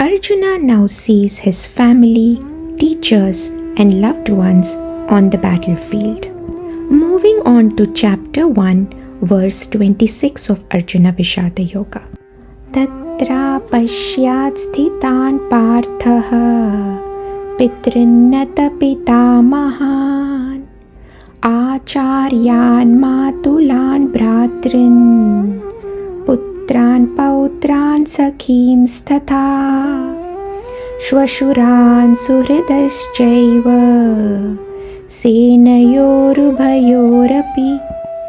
Arjuna now sees his family, teachers, and loved ones on the battlefield. Moving on to chapter 1, verse 26 of Arjuna Vishada Yoga. Tatra pashyat sthitan parthaha pitrinnata pitamahan acharyan matulan bratrin putran pautran sakhim statha shvashuran suhridaschaiva senayorubhayorapi.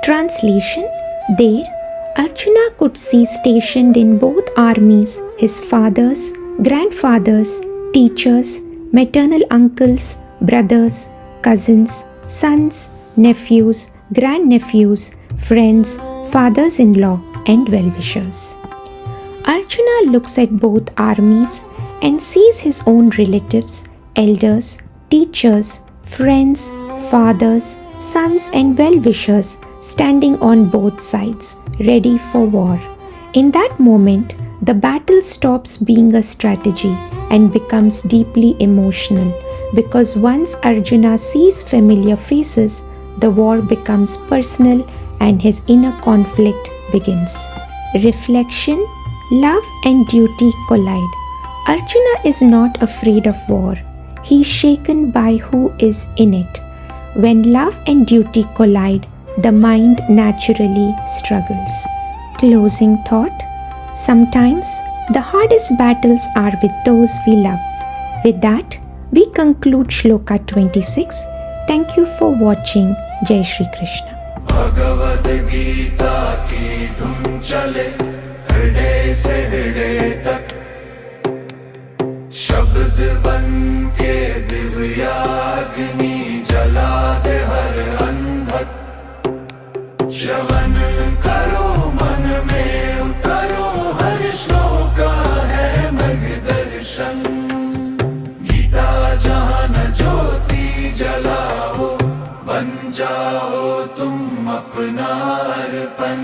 Translation: There, Arjuna could see stationed in both armies his fathers, grandfathers, teachers, maternal uncles, brothers, cousins, sons, nephews, grandnephews, friends, fathers-in-law, and well-wishers. Arjuna looks at both armies and sees his own relatives, elders, teachers, friends, fathers, sons, and well-wishers standing on both sides, ready for war. In that moment, the battle stops being a strategy and becomes deeply emotional, because once Arjuna sees familiar faces, the war becomes personal and his inner conflict begins. Reflection: Love and duty collide. Arjuna is not afraid of war. He is shaken by who is in it. When love and duty collide, the mind naturally struggles. Closing thought: sometimes the hardest battles are with those we love. With that, we conclude Shloka 26. Thank you for watching. Jai Shri Krishna. Bhagavad Gita ki dhum chale, hriday se hriday tak, shabd ban ke divyagni jala de har andhak, shravan karo man mein utaro har shloka hai margdarshan, Gita jahan jyoti jalao, ban jao तुम अपना अर्पण।